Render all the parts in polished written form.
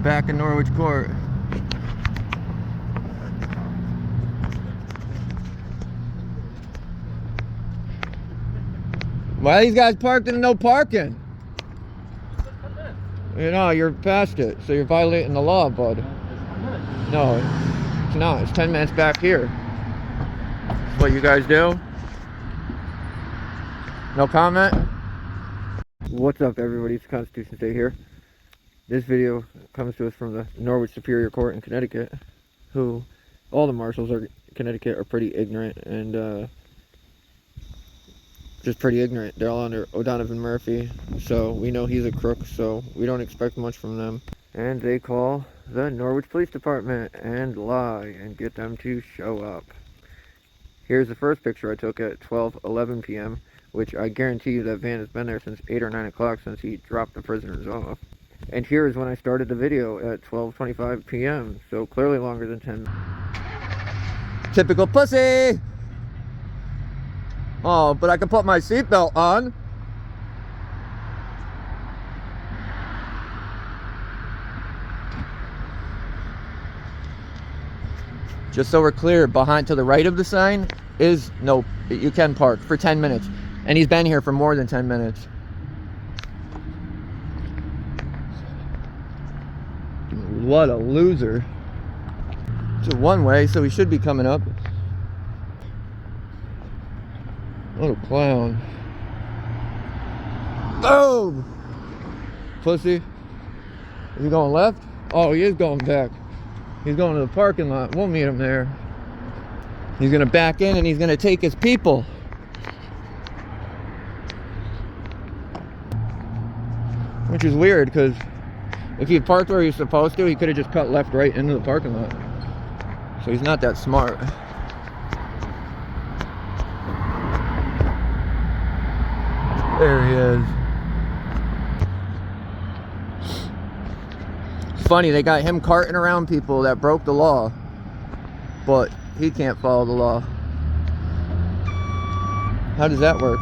back in Norwich Court. Why are these guys parked in no parking? You know, you're past it, so you're violating the law, bud. No, it's not. It's 10 minutes back here. That's what you guys do? No comment? What's up, everybody? It's TheConstitutionState here. This video comes to us from the Norwich Superior Court in Connecticut, who, all the marshals in Connecticut are pretty ignorant and just pretty ignorant. They're all under O'Donovan Murphy, so we know he's a crook, so we don't expect much from them. And they call the Norwich Police Department and lie and get them to show up. Here's the first picture I took at 12:11 p.m., which I guarantee you that van has been there since 8 or 9 o'clock since he dropped the prisoners off. And here is when I started the video at 12:25 p.m., so clearly longer than 10 minutes. Typical pussy! Oh, but I can put my seatbelt on. Just so we're clear, behind to the right of the sign is no, you can park for 10 minutes. And he's been here for more than 10 minutes. What a loser. It's a one way, so he should be coming up. What a clown. Boom! Pussy. Is he going left? Oh, he is going back. He's going to the parking lot. We'll meet him there. He's going to back in and he's going to take his people. Which is weird, because if he parked where he was supposed to, he could have just cut left right into the parking lot. So he's not that smart. There he is. It's funny, they got him carting around people that broke the law, but he can't follow the law. How does that work?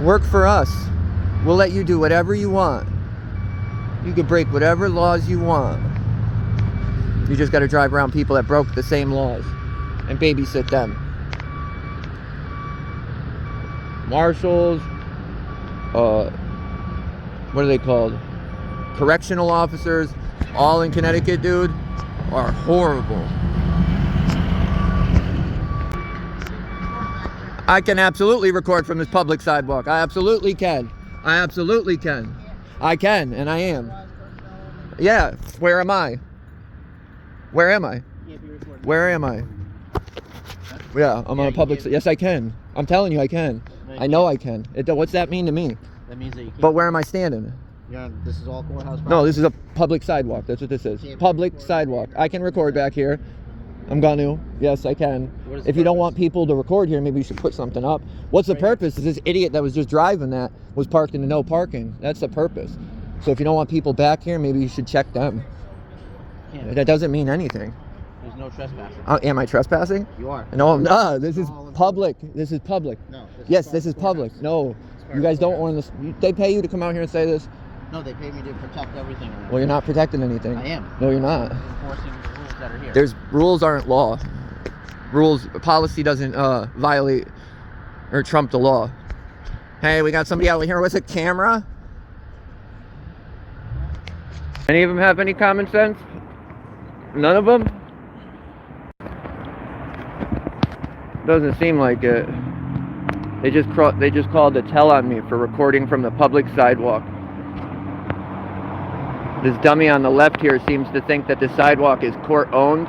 Work for us. We'll let you do whatever you want. You can break whatever laws you want. You just got to drive around people that broke the same laws and babysit them. Marshals, what are they called? Correctional officers, all in Connecticut, dude, are horrible. I can absolutely record from this public sidewalk. I absolutely can. I absolutely can. I can, and I am. Yeah, where am I? Where am I? Where am I? Yeah, I'm on a public... Yes, I can. I'm telling you I can. I know I can. What's that mean to me? That means that you can't. But where am I standing? Yeah, this is all courthouse property. No, this is a public sidewalk. That's what this is. Public sidewalk. I can record back here. I'm gonna. Yes, I can. If you don't want people to record here, maybe you should put something up. What's the purpose? Is this idiot that was just driving that was parked into no parking? That's the purpose. So if you don't want people back here, maybe you should check them. Yeah. That doesn't mean anything. There's no trespassing. Am I trespassing? You are. No, I'm not. This is public. This is public. No. Yes, this is public. No, you guys don't own this. They pay you to come out here and say this? No, they pay me to protect everything around. Well, you're not protecting anything. I am. No, you're not. I'm enforcing the rules that are here. There's rules aren't law. Policy doesn't violate or trump the law. Hey, we got somebody out here with a camera. Any of them have any common sense? None of them? Doesn't seem like it. They just called the tell on me for recording from the public sidewalk. This dummy on the left here seems to think that the sidewalk is court owned.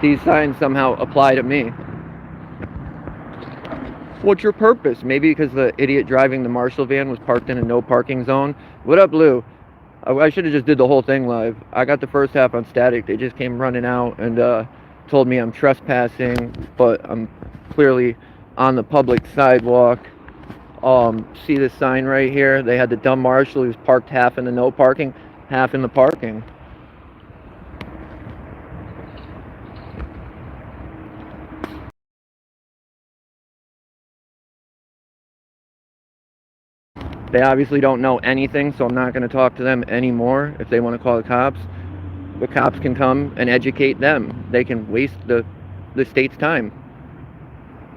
These signs somehow apply to me. What's your purpose? Maybe because the idiot driving the Marshal van was parked in a no parking zone. What up, Lou? I should have just did the whole thing live. I got the first half on static. They just came running out and told me I'm trespassing, but I'm clearly on the public sidewalk. See this sign right here? They had the dumb marshal who's parked half in the no parking, half in the parking. They obviously don't know anything, so I'm not going to talk to them anymore. If they want to call the cops can come and educate them. They can waste the state's time.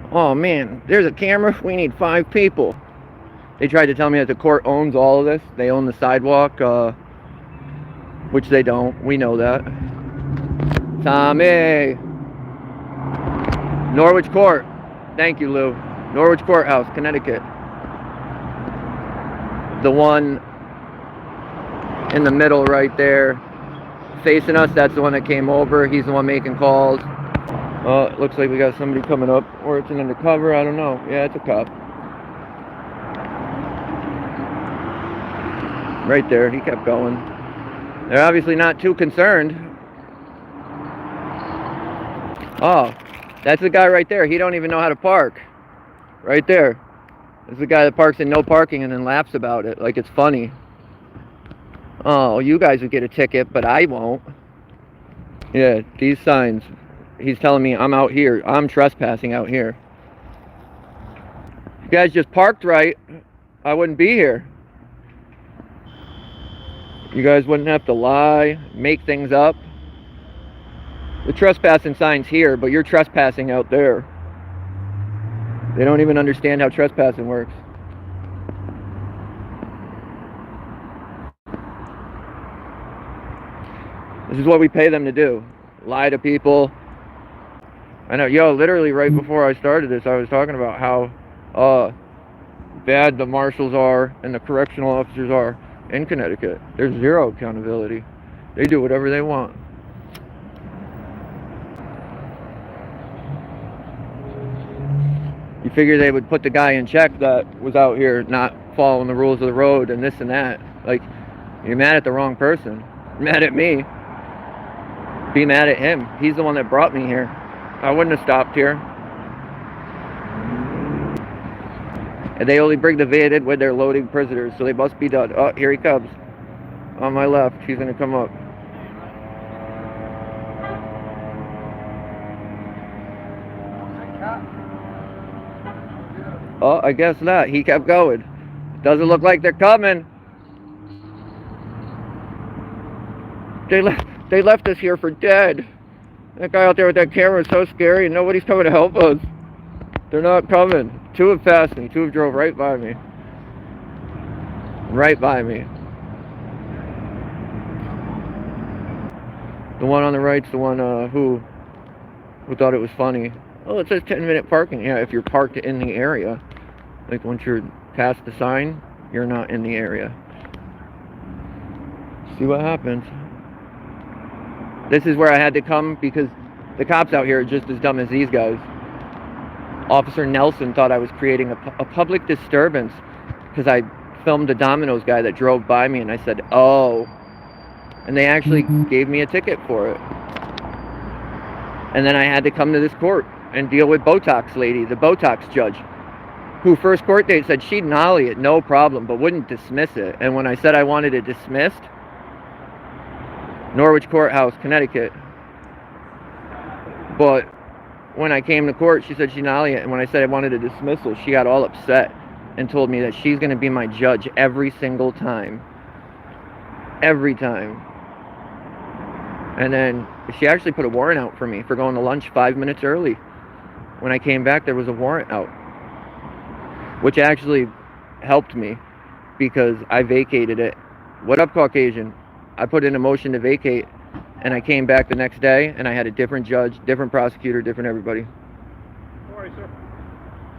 Oh man, there's a camera. We need 5 people. They tried to tell me that the court owns all of this. They own the sidewalk, which they don't. We know that. Tommy! Norwich Court. Thank you, Lou. Norwich Courthouse, Connecticut. The one in the middle right there, facing us, that's the one that came over. He's the one making calls. It looks like we got somebody coming up, or it's an undercover, I don't know. Yeah, it's a cop. Right there, he kept going. They're obviously not too concerned. Oh, that's the guy right there. He don't even know how to park. Right there. There's the guy that parks in no parking and then laughs about it like it's funny. Oh, you guys would get a ticket, but I won't. Yeah, these signs. He's telling me I'm out here. I'm trespassing out here. If you guys just parked right, I wouldn't be here. You guys wouldn't have to lie, make things up. The trespassing sign's here, but you're trespassing out there. They don't even understand how trespassing works. This is what we pay them to do. Lie to people. I know, yo, literally right before I started this, I was talking about how bad the marshals are and the correctional officers are in Connecticut. There's zero accountability. They do whatever they want. You figure they would put the guy in check that was out here not following the rules of the road and this and that. Like, you're mad at the wrong person. You're mad at me. Be mad at him. He's the one that brought me here. I wouldn't have stopped here. And they only bring the van when they're loading prisoners, so they must be done. Oh, here he comes. On my left. He's going to come up. Oh, I guess not. He kept going. Doesn't look like they're coming. They left us here for dead. That guy out there with that camera is so scary and nobody's coming to help us. They're not coming. 2 have passed me. 2 have drove right by me. Right by me. The one on the right's the one who thought it was funny. Oh, it says 10-minute parking. Yeah, if you're parked in the area. Like once you're past the sign, you're not in the area. See what happens. This is where I had to come because the cops out here are just as dumb as these guys. Officer Nelson thought I was creating a public disturbance because I filmed the Domino's guy that drove by me, and I said, oh. And they actually gave me a ticket for it. And then I had to come to this court and deal with Botox lady, the Botox judge, who first court date said she'd nollie it, no problem, but wouldn't dismiss it. And when I said I wanted it dismissed, Norwich Courthouse, Connecticut. But when I came to court, she said she'd nollie it. And when I said I wanted a dismissal, she got all upset and told me that she's going to be my judge every single time. Every time. And then she actually put a warrant out for me for going to lunch 5 minutes early. When I came back, there was a warrant out, which actually helped me because I vacated it. What up, Caucasian? I put in a motion to vacate, and I came back the next day, and I had a different judge, different prosecutor, different everybody. How are you, sir?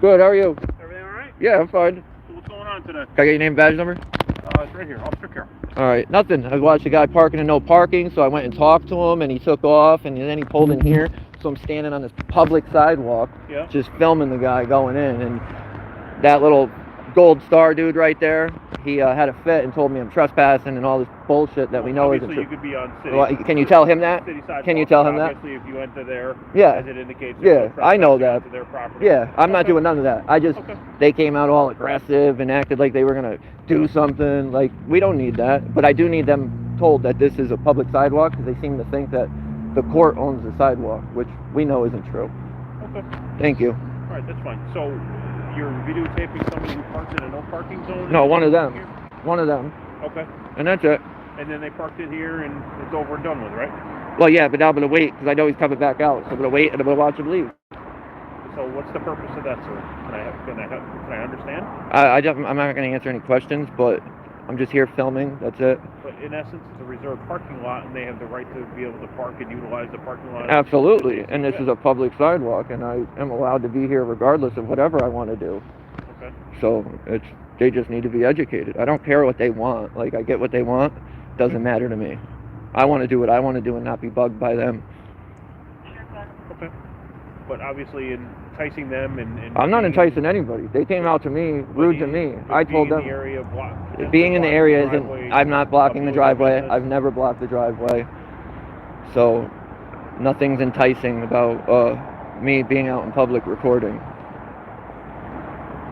Good, how are you? Everything all right? Yeah, I'm fine. So what's going on today? Can I get your name and badge number? It's right here. Officer Carroll. All right, nothing. I watched a guy parking in no parking, so I went and talked to him, and he took off, and then he pulled in here. So I'm standing on this public sidewalk, Yeah. just filming the guy going in, and that little gold star dude right there, he had a fit and told me I'm trespassing and all this bullshit that we know isn't Obviously, true. you could be on city. Well, can you tell him that? City sidewalk, Can you tell him that? Obviously, if you enter there, Yeah. as it indicates, Yeah, I know that. onto their property. Yeah, I'm not Okay. doing none of that. I just, Okay. they came out all aggressive and acted like they were going to do something. Like, we don't need that. But I do need them told that this is a public sidewalk because they seem to think that the court owns the sidewalk, which we know isn't true. Okay. Thank you. All right, that's fine. So, you're videotaping somebody who parked in a no parking zone? No, one of them. Here? One of them. Okay. And that's it. And then they parked it here and it's over and done with, right? Well, yeah, but now I'm going to wait because I know he's coming back out. So I'm going to wait and I'm going to watch him leave. So what's the purpose of that, sir? Can I understand? I'm not going to answer any questions, but I'm just here filming. That's it. But in essence, it's a reserved parking lot, and they have the right to be able to park and utilize the parking lot. Absolutely. And this is a public sidewalk, and I am allowed to be here regardless of whatever I want to do. Okay. So they just need to be educated. I don't care what they want. Like, I get what they want. Doesn't matter to me. I want to do what I want to do and not be bugged by them. Okay. But obviously, enticing them and I'm not enticing anybody. They came out to me, rude to me. I told them. Being in the area isn't. I'm not blocking the driveway. I've never blocked the driveway. So nothing's enticing about me being out in public recording.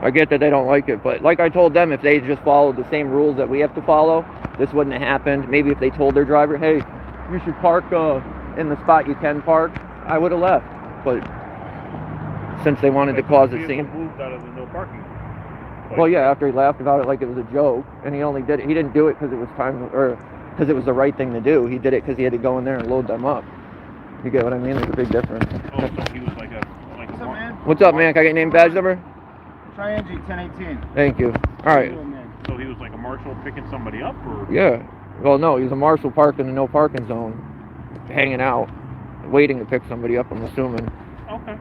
I get that they don't like it, but like I told them, if they just followed the same rules that we have to follow, this wouldn't have happened. Maybe if they told their driver, hey, you should park in the spot you can park, I would have left. But since they wanted to cause a scene. Moved out of the no parking. Well, yeah, after he laughed about it like it was a joke, and he only did it. He didn't do it because it was or because it was the right thing to do. He did it because he had to go in there and load them up. You get what I mean? There's a big difference. Oh, so he was like a What's up, man? What's up, man? Can I get your name, badge number? Try Angie, 1018. Thank you. All right. So he was like a marshal picking somebody up, or? Yeah. Well, no, he was a marshal parked in the no parking zone, hanging out, waiting to pick somebody up, I'm assuming. Okay.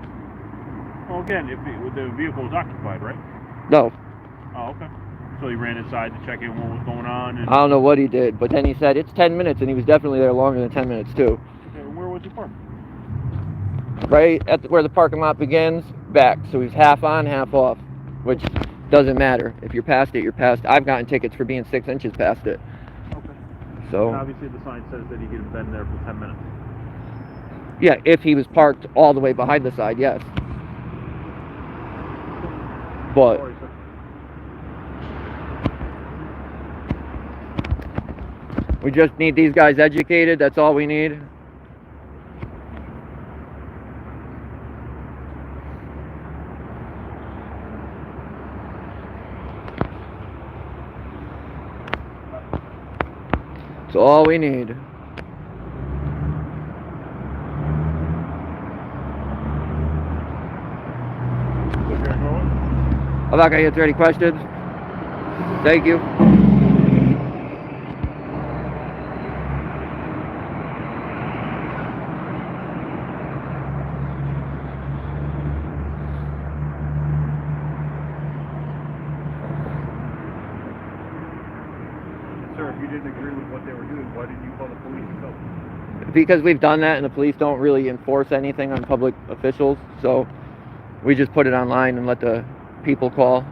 Well, again, if the vehicle was occupied, right? No. Oh, okay. So he ran inside to check in what was going on. And I don't know what he did, but then he said it's 10 minutes, and he was definitely there longer than 10 minutes, too. Where was he parked? Right at where the parking lot begins, back. So he's half on, half off, which doesn't matter. If you're past it, you're past it. I've gotten tickets for being 6 inches past it. Okay. So. And obviously the sign says that he could have been there for 10 minutes. Yeah, if he was parked all the way behind the side, yes. But Sorry, sir. we just need these guys educated. That's all we need. That's all we need. I'm not going to answer any questions. Thank you. Sir, if you didn't agree with what they were doing, why did you call the police and tell them? Because we've done that and the police don't really enforce anything on public officials, so we just put it online and let the people call.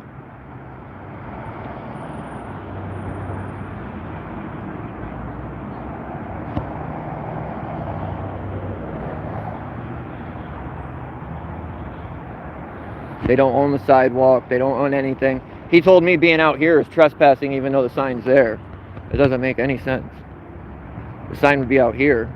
They don't own the sidewalk, they don't own anything. He told me being out here is trespassing even though the sign's there. It doesn't make any sense. The sign would be out here.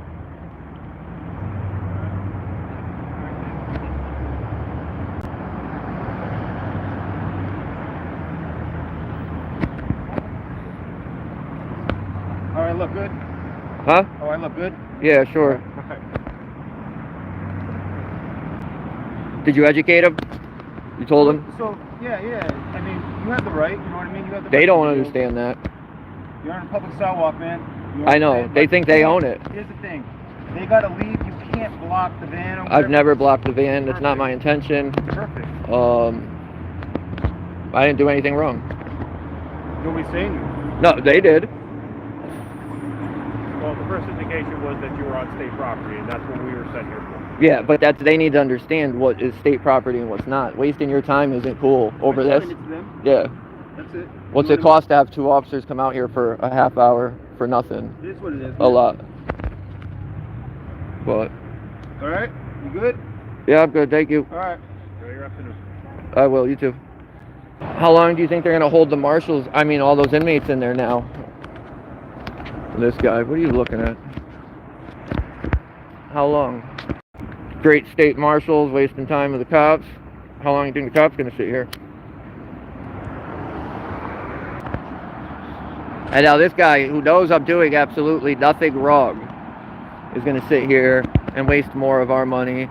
All right, look good? Huh? Oh, I look good? Yeah, sure. Did you educate him? You told him? So, yeah. I mean, you have the right, you know what I mean? You have the They right don't to do- understand that. You're on a public sidewalk, man. You I know. understand? They But think they own it. Here's the thing. They gotta leave. You can't block the van or I've whatever. never blocked the van. It's not my intention. Perfect. I didn't do anything wrong. Nobody's saying you. No, they did. Well, the first indication was that you were on state property, and that's what we were sent here for. Yeah, but they need to understand what is state property and what's not. Wasting your time isn't cool over this. Explain it to them. Yeah. That's it. What's it cost to have 2 officers come out here for a half hour for nothing? It is what it is. A lot. But All right. You good? yeah, I'm good. Thank you. All right. Enjoy your afternoon. I will. You too. How long do you think they're gonna hold the marshals? I mean, all those inmates in there now. This guy. What are you looking at? How long? Great state marshals wasting time with the cops. How long do you think the cops gonna sit here? And now this guy who knows I'm doing absolutely nothing wrong is going to sit here and waste more of our money,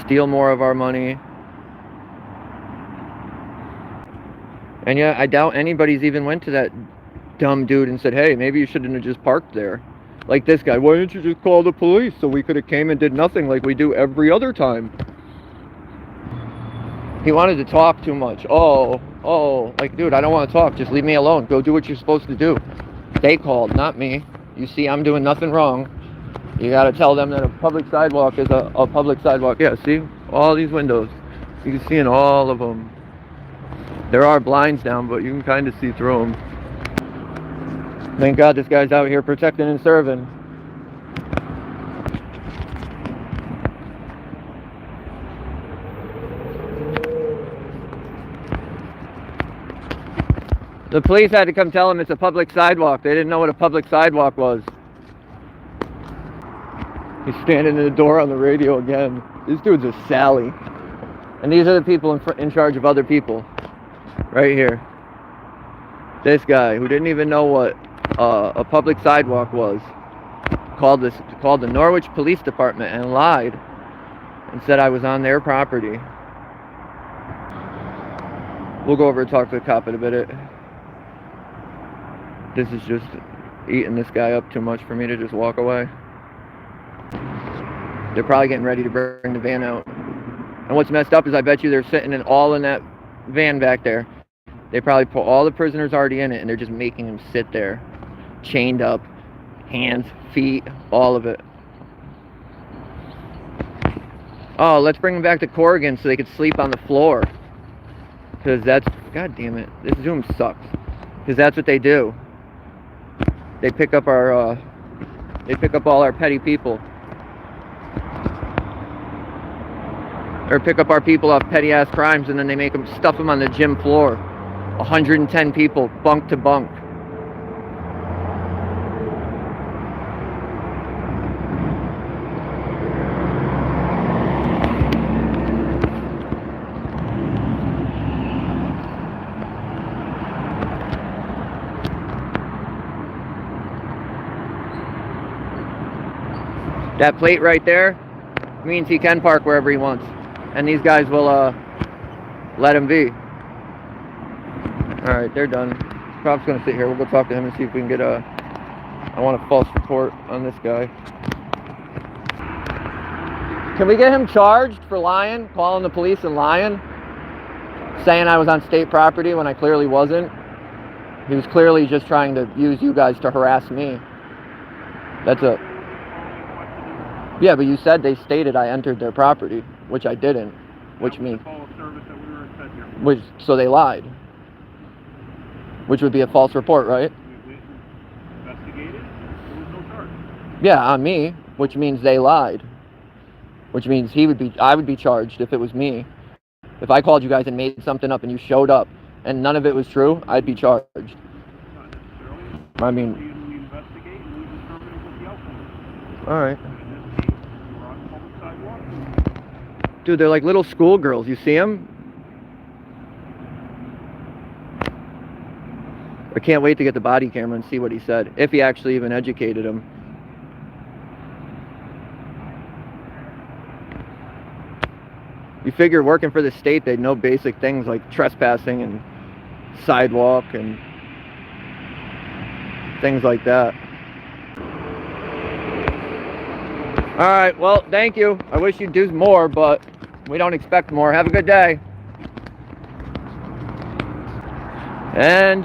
steal more of our money. And yeah, I doubt anybody's even went to that dumb dude and said, hey, maybe you shouldn't have just parked there. Like this guy, why didn't you just call the police so we could have came and did nothing like we do every other time? He wanted to talk too much. Oh, like, dude, I don't want to talk. Just leave me alone. Go do what you're supposed to do. They called, not me. You see, I'm doing nothing wrong. You got to tell them that a public sidewalk is a public sidewalk. Yeah, see? All these windows. You can see in all of them. There are blinds down, but you can kind of see through them. Thank God this guy's out here protecting and serving. The police had to come tell him it's a public sidewalk. They didn't know what a public sidewalk was. He's standing in the door on the radio again. This dude's a Sally. And these are the people in charge of other people. Right here. This guy who didn't even know what a public sidewalk was. Called the Norwich Police Department and lied. And said I was on their property. We'll go over and talk to the cop in a minute. This is just eating this guy up too much for me to just walk away. They're probably getting ready to bring the van out. And what's messed up is I bet you they're sitting all in that van back there. They probably put all the prisoners already in it and they're just making them sit there. Chained up. Hands, feet, all of it. Oh, let's bring them back to Corrigan so they could sleep on the floor. Because that's... God damn it. This Zoom sucks. Because that's what they do. They pick up our, they pick up all our petty people. Or pick up our people off petty ass crimes and then they make them stuff them on the gym floor. 110 people, bunk to bunk. That plate right there means he can park wherever he wants. And these guys will let him be. Alright, they're done. Cop's gonna sit here. We'll go talk to him and see if we can get I want a false report on this guy. Can we get him charged for lying? Calling the police and lying? Saying I was on state property when I clearly wasn't? He was clearly just trying to use you guys to harass me. That's a... Yeah, but you said they stated I entered their property, which I didn't, which means... Which, so they lied. Which would be a false report, right? We investigated. There was no charge. Yeah, on me, which means they lied. Which means I would be charged if it was me. If I called you guys and made something up and you showed up and none of it was true, I'd be charged. Not necessarily. I mean... We investigate and we determine what the outcome is. Alright. In this case, we're on public sidewalk. Dude, they're like little schoolgirls. You see them? I can't wait to get the body camera and see what he said. If he actually even educated him. You figure working for the state, they'd know basic things like trespassing and sidewalk and things like that. Alright, well, thank you. I wish you'd do more, but we don't expect more. Have a good day. And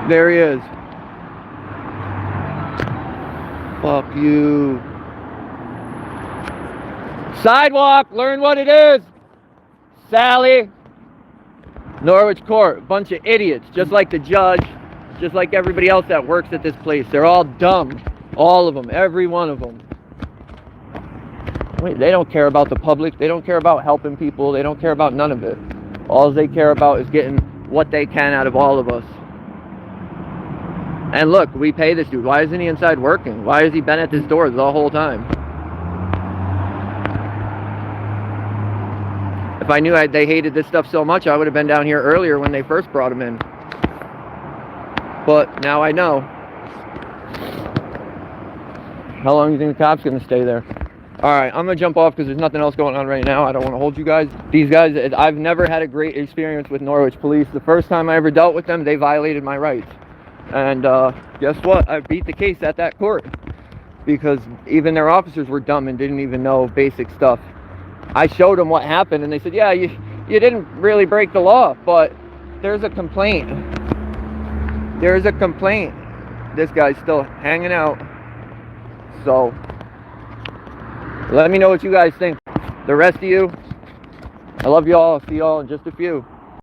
there he is. Fuck you. Sidewalk, learn what it is. Sally. Norwich Court, bunch of idiots, just like the judge, just like everybody else that works at this place. They're all dumb. All of them, every one of them. Wait, they don't care about the public. They don't care about helping people. They don't care about none of it. All they care about is getting what they can out of all of us. And look, we pay this dude. Why isn't he inside working? Why has he been at this door the whole time? If I knew they hated this stuff so much, I would have been down here earlier when they first brought him in. But now I know. How long do you think the cop's going to stay there? Alright, I'm going to jump off because there's nothing else going on right now. I don't want to hold you guys. These guys, I've never had a great experience with Norwich police. The first time I ever dealt with them, they violated my rights. And guess what? I beat the case at that court. Because even their officers were dumb and didn't even know basic stuff. I showed them what happened and they said, yeah, you didn't really break the law, but there's a complaint. There's a complaint. This guy's still hanging out. So, let me know what you guys think. The rest of you, I love you all. I'll see you all in just a few.